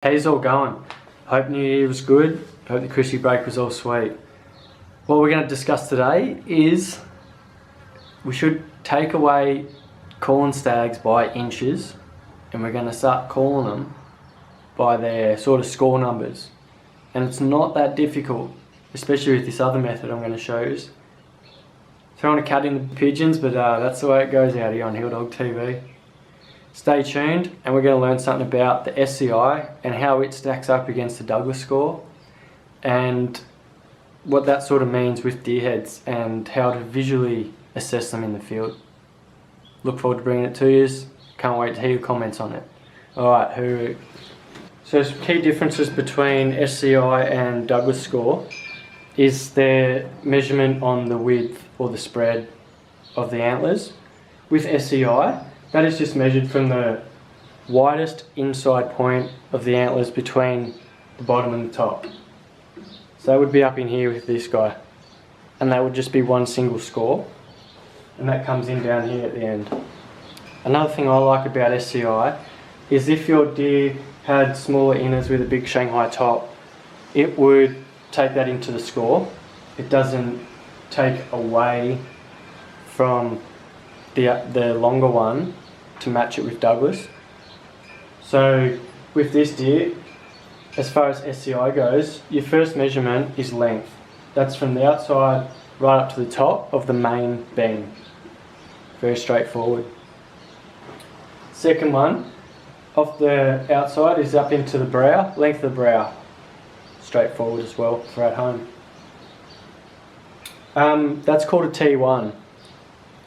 How's all going? Hope New Year was good. Hope the Chrissy break was all sweet. What we're going to discuss today is we should take away calling stags by inches, and we're going to start calling them by their sort of score numbers. And it's not that difficult, especially with this other method I'm going to show you. Throwing a cat in the pigeons, but that's the way it goes out here on HillDogTV. Stay tuned, and we're going to learn something about the SCI and how it stacks up against the Douglas score, and what that sort of means with deer heads and how to visually assess them in the field. Look forward to bringing it to you. Can't wait to hear your comments on it. Alright, hooroo. So some key differences between SCI and Douglas score is their measurement on the width or the spread of the antlers. With SCI, that is just measured from the widest inside point of the antlers between the bottom and the top. So that would be up in here with this guy, and that would just be one single score, and that comes in down here at the end. Another thing I like about SCI is if your deer had smaller inners with a big Shanghai top, it would take that into the score. It doesn't take away from the longer one to match it with Douglas. So with this deer, as far as SCI goes, your first measurement is length. That's from the outside right up to the top of the main beam. Very straightforward. Second one, off the outside is up into the brow, length of the brow. Straightforward as well for at home. That's called a T1,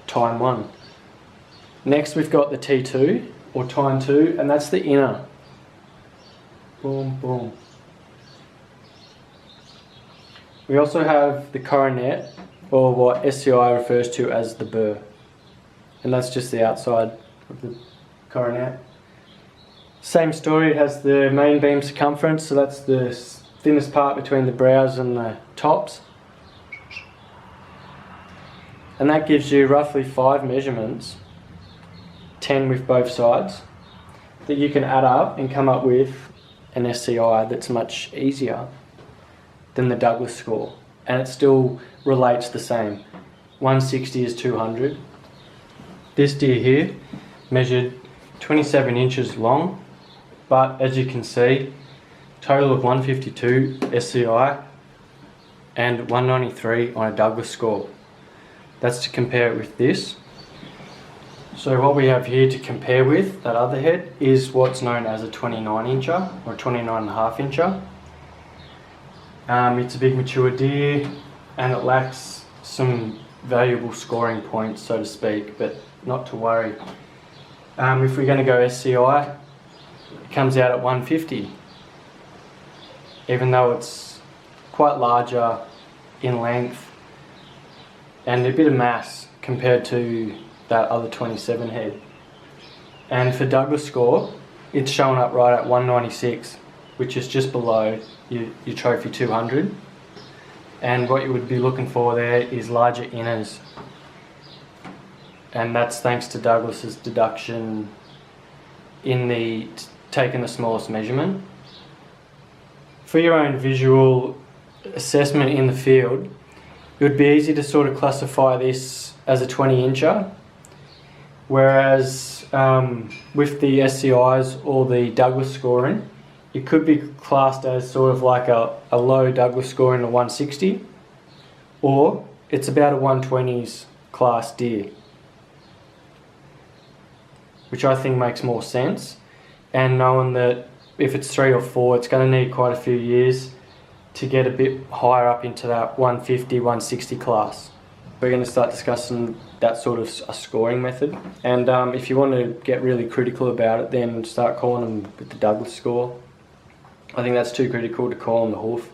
time 1. Next we've got the T2 or time 2, and that's the inner. Boom, boom. We also have the coronet, or what SCI refers to as the burr, and that's just the outside of the coronet. Same story, it has the main beam circumference, so that's the thinnest part between the brows and the tops. And that gives you roughly 5 measurements, 10 with both sides, that you can add up and come up with an SCI that's much easier than the Douglas score. And it still relates the same. 160 is 200. This deer here measured 27 inches long, but as you can see, total of 152 SCI and 193 on a Douglas score. That's to compare it with this. So what we have here to compare with that other head is what's known as a 29 incher or 29.5 incher. It's a big mature deer and it lacks some valuable scoring points, so to speak, but not to worry. If we're going to go SCI, it comes out at 150, even though it's quite larger in length and a bit of mass compared to that other 27 head. And for Douglas score, it's showing up right at 196, which is just below your trophy 200. And what you would be looking for there is larger inners, and that's thanks to Douglas's deduction in the taking the smallest measurement. For your own visual assessment in the field, it would be easy to sort of classify this as a 20 incher, whereas with the SCIs or the Douglas scoring, it could be classed as sort of like a low Douglas scoring, a 160, or it's about a 120s class deer, which I think makes more sense. And knowing that if it's 3 or 4, it's going to need quite a few years to get a bit higher up into that 150, 160 class. We're going to start discussing that sort of a scoring method, and if you want to get really critical about it, then start calling them with the Douglas score. I think that's too critical to call on the hoof,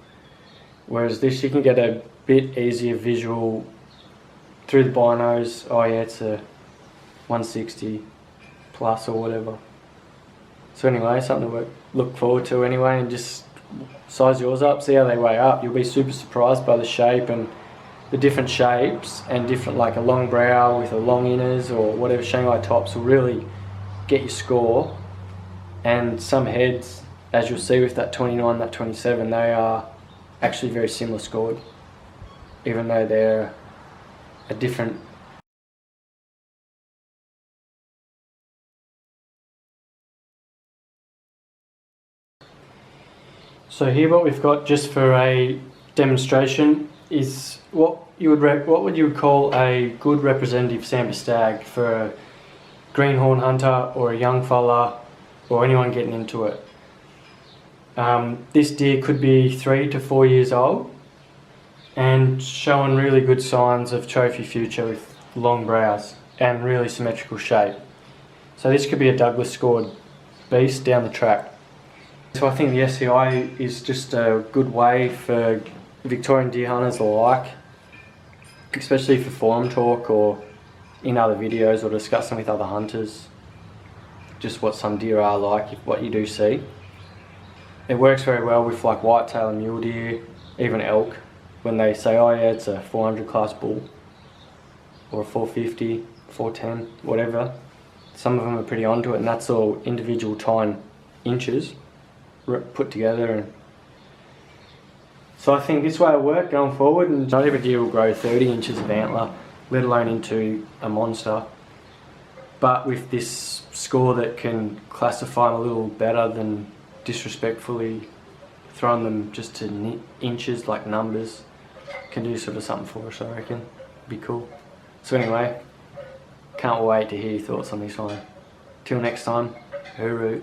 whereas this you can get a bit easier visual through the binos. Oh yeah, it's a 160 plus or whatever. So anyway, something to look forward to anyway, and just size yours up, see how they weigh up. You'll be super surprised by the shape and the different shapes, and different, like a long brow with a long inners or whatever Shanghai tops will really get your score. And some heads as you'll see with that 29, that 27, they are actually very similar scored, even though they're a different. So here what we've got just for a demonstration is what would you call a good representative Sambar stag for a greenhorn hunter or a young fella or anyone getting into it. This deer could be 3 to 4 years old and showing really good signs of trophy future with long brows and really symmetrical shape. So this could be a Douglas scored beast down the track. So I think the SCI is just a good way for Victorian deer hunters alike, especially for forum talk or in other videos or discussing with other hunters just what some deer are like, what you do see. It works very well with like whitetail and mule deer, even elk, when they say, oh yeah, it's a 400 class bull or a 450, 410, whatever. Some of them are pretty onto it, and that's all individual tine inches put together. And so I think this way will work going forward, and not every deer will grow 30 inches of antler, let alone into a monster. But with this score that can classify them a little better than disrespectfully throwing them just to inches like numbers, can do sort of something for us, I reckon. Be cool. So anyway, can't wait to hear your thoughts on this one. Till next time, hooroo.